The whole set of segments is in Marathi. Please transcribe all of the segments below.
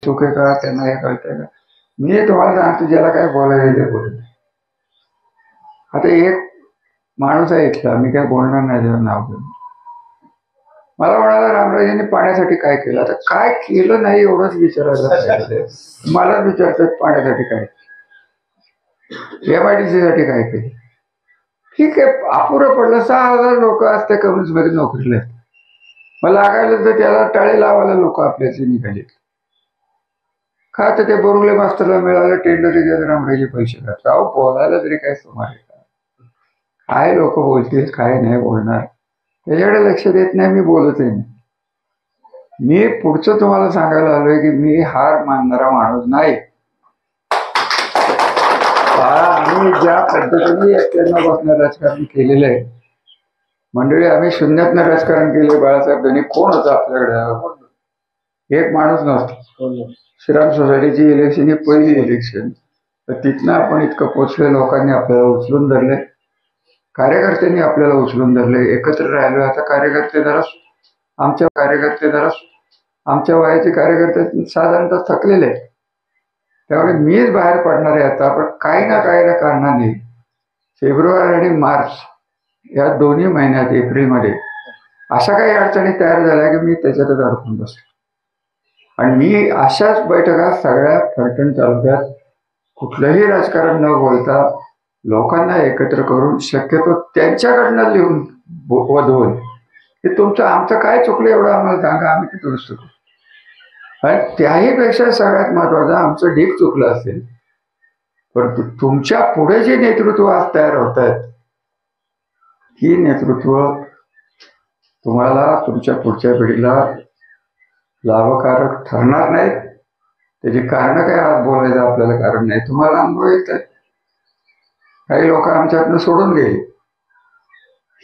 चूक आहे का त्यांना हे कळतंय का? मी तुम्हाला सांगतो ज्याला काय बोलायचं ते बोलू. आता एक माणूस आहे इथला, मी काय बोलणार नाही त्याचं नाव घेऊन. मला म्हणाला रामराजांनी पाण्यासाठी काय केलं. आता काय केलं नाही एवढंच विचारायला पाहिजे. मलाच विचारतात पाण्यासाठी काय, MIDC साठी काय केलं. ठीक आहे, अपुरं पडलं. 6,000 लोक असते कम्युनिस्ट मध्ये नोकरीला आहेत. मग लागायला तर त्याला टाळे लावायला लोक आपल्याचे निघाले. का तर ते बोरुले मास्तरला मिळालं टेंडर रामराजे पैसे घातले. अहो बोलायला तरी काय सुमार आहे का? काय लोक बोलतील काय नाही बोलणार त्याच्याकडे लक्ष देत नाही. मी बोलतही नाही. मी पुढचं तुम्हाला सांगायला आलोय की मी हार मानणारा माणूस नाही. आम्ही ज्या पद्धतीने त्यांना बसणं राजकारण केलेलं आहे मंडळी, आम्ही शून्यातनं राजकारण केले. बाळासाहेब धनी कोण होतं आपल्याकडे? एक माणूस नव्हता. श्रीराम सोसायटीची इलेक्शन ही पहिली इलेक्शन, तर तिथनं आपण इतकं पोचले. लोकांनी आपल्याला उचलून धरले, कार्यकर्त्यांनी आपल्याला उचलून धरले, एकत्र राहिलो. आता कार्यकर्ते जरा आमच्या वयाचे कार्यकर्ते साधारणतः थकलेले आहेत. त्यामुळे मीच बाहेर पडणार आहे आता. पण काही ना कारणाने फेब्रुवारी आणि मार्च या दोन्ही महिन्यात, एप्रिलमध्ये अशा काही अडचणी तयार झाल्या की मी त्याच्यातच अडकून बसलो. आणि मी अशाच बैठका सगळ्या फलटण तालुक्यात कुठलंही राजकारण न बोलता लोकांना एकत्र करून शक्यतो त्यांच्याकडनं लिहून वधवून की तुमचं आमचं काय चुकलं एवढं आम्हाला सांगा, आम्ही ते दुरुस्त करू. आणि त्याही पेक्षा सगळ्यात महत्वाचं, आमचं ढीक चुकलं असेल परंतु तुमच्या पुढे जे नेतृत्व आज तयार होत आहेत ही नेतृत्व तुम्हाला तुमच्या पुढच्या पिढीला लाभकारक ठरणार नाहीत. त्याची कारण काय आज बोलायचं आपल्याला कारण नाही. तुम्हाला अनुभव येत आहे. काही लोक आमच्यातनं सोडून गेले.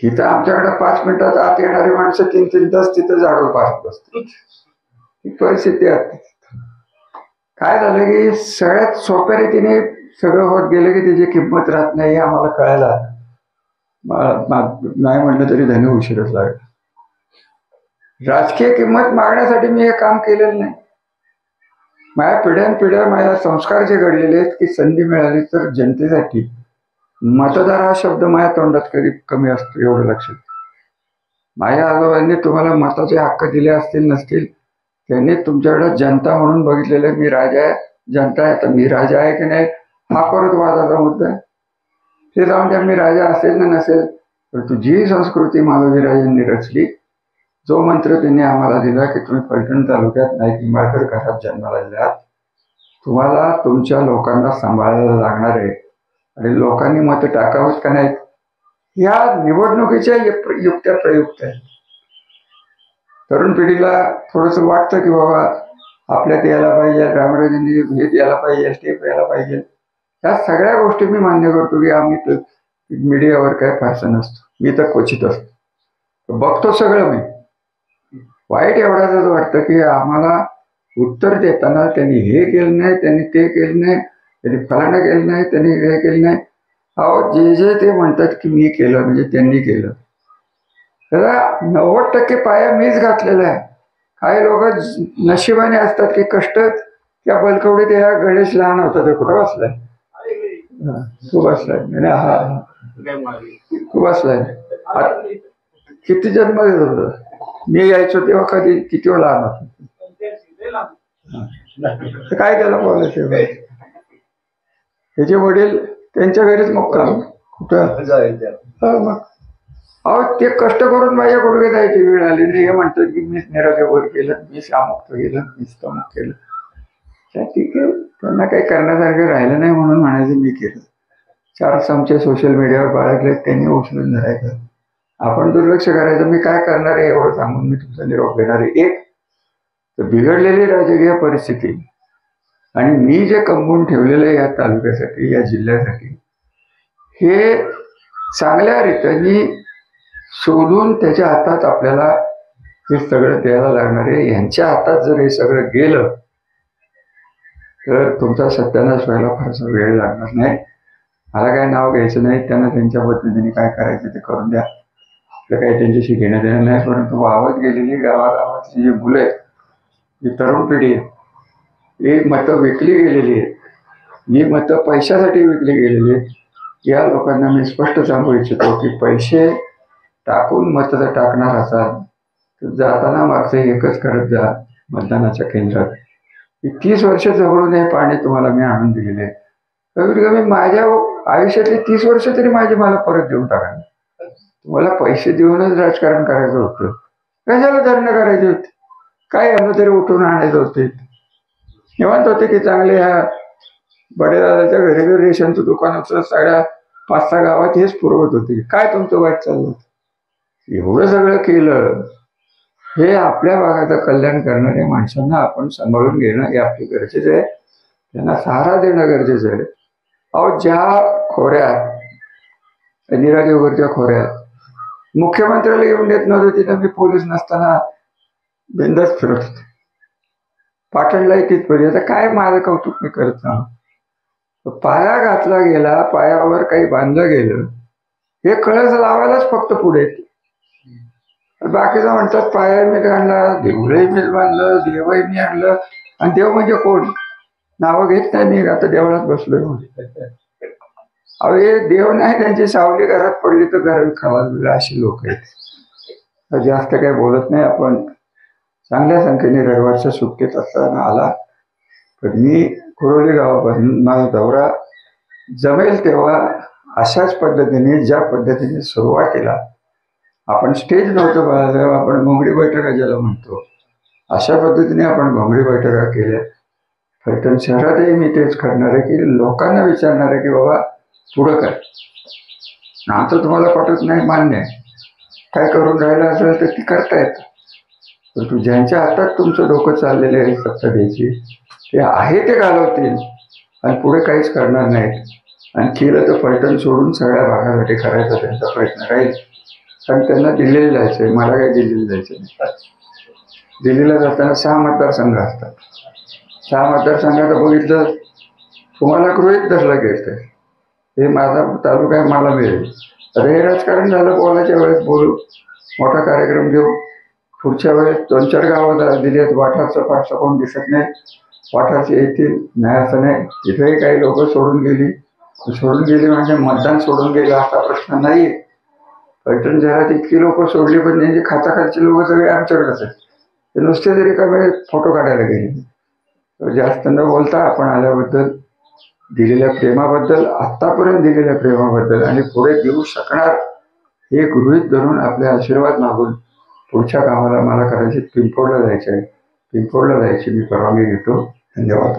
ही तर आमच्याकडे 5 मिनिटात आत येणारी माणसं 3-3 तास तिथं झाडून पाहत बसते. ही परिस्थिती आहे. काय झालं की सगळ्यात सोप्या रीतीने सगळं होत गेलं की त्याची किंमत राहत नाही. आम्हाला कळायला नाही म्हटलं तरी धनी उशीरच लागला. राजकीय किंमत मागण्यासाठी मी हे काम केलेलं नाही. माझ्या पिढ्यानपिढ्या माझ्या संस्कार जे घडलेले आहेत की संधी मिळाली तर जनतेसाठी, मतदार हा शब्द माझ्या तोंडात कधी कमी असतो एवढं लक्षात. माझ्या आजोबांनी तुम्हाला मताचे हक्क दिले असतील नसतील, त्यांनी तुमच्याकडे जनता म्हणून बघितलेलं. मी राजा आहे, जनता आहे, तर मी राजा आहे की नाही हा परत वादाचा मुद्दा आहे. ते जाऊन द्या, मी राजा असेल ना नसेल, परंतु जी संस्कृती महावीराजांनी रचली, जो मंत्र त्यांनी आम्हाला दिला की तुम्ही फलटण तालुक्यात नाईक निंबाळकर घरात जन्माला दिलात, तुम्हाला तुमच्या लोकांना सांभाळायला लागणार आहे आणि लोकांनी मत टाकावत का नाहीत ह्या निवडणुकीच्या युक्त्या प्रयुक्त आहेत. तरुण पिढीला थोडस वाटतं की बाबा आपल्यात यायला पाहिजे, रामराजांनी भेट यायला पाहिजे, स्टेप यायला पाहिजे. या सगळ्या गोष्टी मी मान्य करतो की आम्ही मीडियावर काय फारसं नसतो. मी तर क्वचित असतो, बघतो सगळं. मी वाईट एवढाच वाटतं की आम्हाला उत्तर देताना त्यांनी हे केलं नाही, त्यांनी ते केलं नाही, त्यांनी फलाणं केलं नाही, त्यांनी हे केलं नाही. अहो जे ते म्हणतात की मी केलं म्हणजे त्यांनी केलं, त्याला 90% पाया मीच घातलेला आहे. काही लोक नशिबाने असतात की कष्ट. त्या बलकवडीत या गणेश लहान होता ते कुठं बसलाय? तू बसलाय? हा तू बसलाय. किती जन्म देत होत मी यायचो तेव्हा, कधी किती वेळ लहान होतो. काय त्याला बोलायचं? त्याचे वडील त्यांच्या घरीच मुक्काम. कुठं मग अहो ते कष्ट करून माझ्या गुडघे जायची वेळ आली. हे म्हणतात की मीच निरागेवर केलं, मीच अमुक केलं, मीच तमुक केलं. ठीक आहे, त्यांना काही करण्यासारखं राहिलं नाही म्हणून म्हणायचं मी केलं. 4 चमचे सोशल मीडियावर बाळगले, त्यांनी उचलून धरायचं, आपण दुर्लक्ष करायचं. मी काय करणार आहे एवढं सांगून मी तुमचा निरोप घेणार आहे. एक तर बिघडलेली राजकीय परिस्थिती आणि मी जे कमवून ठेवलेलं आहे या तालुक्यासाठी, या जिल्ह्यासाठी, हे चांगल्या रीतीने शोधून त्याच्या हातात आपल्याला हे सगळं द्यायला लागणार आहे. यांच्या हातात जर हे सगळं गेलं तर तुमचा सत्यानाश व्हायला फारसा वेळ लागणार नाही. मला काय नाव घ्यायचं नाही, त्यांना त्यांच्या पद्धतीने काय करायचं ते करून द्या. आपलं काही त्यांच्याशी घेणं देणं नाही. परंतु वाहत गेलेली गावागावातली जी मुलं आहेत, जी तरुण पिढी आहे, ही मतं विकली गेलेली आहेत, ही मतं पैशासाठी विकली गेलेली आहेत. या लोकांना मी स्पष्ट सांगू इच्छितो की पैसे टाकून मत जर टाकणार असाल तर जाताना मागचे एकच करत जा मतदानाच्या केंद्रात. 30 वर्ष जवळून हे पाणी तुम्हाला मी आणून दिलेले. कमीत कमी माझ्या आयुष्यातली 30 वर्ष तरी माझी मला परत देऊन टाका. तुम्हाला पैसे देऊनच राजकारण करायचं होतं, कशाला धरणं करायची होती, काय यांना तरी उठून आणायचं होते. निवांत होते की चांगले ह्या बडेदादाच्या घरी घरी रेशनचं दुकान होतं, सगळ्या 5-6 गावात हेच पुरवत होते. काय तुमचं वाईट चाललं होतं? एवढं सगळं केलं. हे आपल्या भागाचं कल्याण करणाऱ्या माणसांना आपण सांभाळून घेणं हे आपले गरजेचं आहे, त्यांना सहारा देणं गरजेचं आहे. अहो, ज्या खोऱ्यात निरादेवगरच्या खोऱ्यात मुख्यमंत्र्याला येऊन देत नव्हतं तिथं मी पोलीस नसताना बिंदास फिरत होते. पाटणलाही तिथपर्यंत काय माझं कौतुक मी करत नाही. पाया घातला गेला, पायावर काही बांधलं गेलं, हे कळस लावायलाच फक्त पुढे येते. बाकीचं म्हणतात पाया मी आणला, देवळही मी बांधलं, देवही मी आणलं. आणि देव म्हणजे कोण? नावं घेत नाही मी, आता देवळात बसलोय म्हणून. अहो, हे देव नाही, त्यांची सावली घरात पडली तर घर खावा अशी लोक आहेत. जास्त काही बोलत नाही. आपण चांगल्या संख्येने रविवारच्या सुट्टीत असताना आला, पण मी कुरोली गावापासून माझा दौरा जमेल तेव्हा अशाच पद्धतीने, ज्या पद्धतीने सुरुवातीला आपण स्टेज नव्हतं बाळासाहेब, आपण घोंगडी बैठका ज्याला म्हणतो, अशा पद्धतीने आपण घोंगडी बैठका केल्या. फलटण शहरातही मी तेच करणार आहे की लोकांना विचारणार आहे की बाबा पुढं काय. आता तुम्हाला पटत नाही, मान्य आहे, काय करून राहिलं असेल तर ती करता येतं. परंतु ज्यांच्या हातात तुमचं डोकं चाललेलं आहे सत्ता द्यायची, ते आहे ते घालवतील आणि पुढे काहीच करणार नाहीत. आणि केलं तर फलटण सोडून सगळ्या भागासाठी करायचा त्यांचा प्रयत्न राहील. कारण त्यांना दिल्लीला जायचंय, मला काही दिल्लीला जायचं नाही. दिल्लीला जाताना 6 मतदारसंघ असतात. 6 मतदारसंघात बघितलं तुम्हाला गृहीत धरलं गेलं, हे माझा तालुका आहे, मला मिळेल. तर हे राजकारण झालं, बोलायच्या वेळेस बोलू, मोठा कार्यक्रम घेऊ. पुढच्या वेळेस 2-4 गावात दिली आहेत. वाठारचं फारसं कोण दिसत नाही, वाठारचे येतील नाही असं नाही. तिथेही काही लोक सोडून गेली म्हणजे मतदान सोडून गेलं असा प्रश्न नाही. फलटण शहरात इतकी लोक सोडली, पण त्यांची खाताखालची लोक सगळे आमच्याकडेच आहेत. ते नुसते तरी कमी फोटो काढायला गेले. जास्त न बोलता आपण आल्याबद्दल, दिलेल्या प्रेमाबद्दल, आत्तापर्यंत दिलेल्या प्रेमाबद्दल आणि पुढे देऊ शकणार हे गृहीत धरून आपले आशीर्वाद मागून पुढच्या कामाला मला करायचे पिंपोडला जायचे आहे. पिंपोडला जायची मी परवानगी घेतो. धन्यवाद.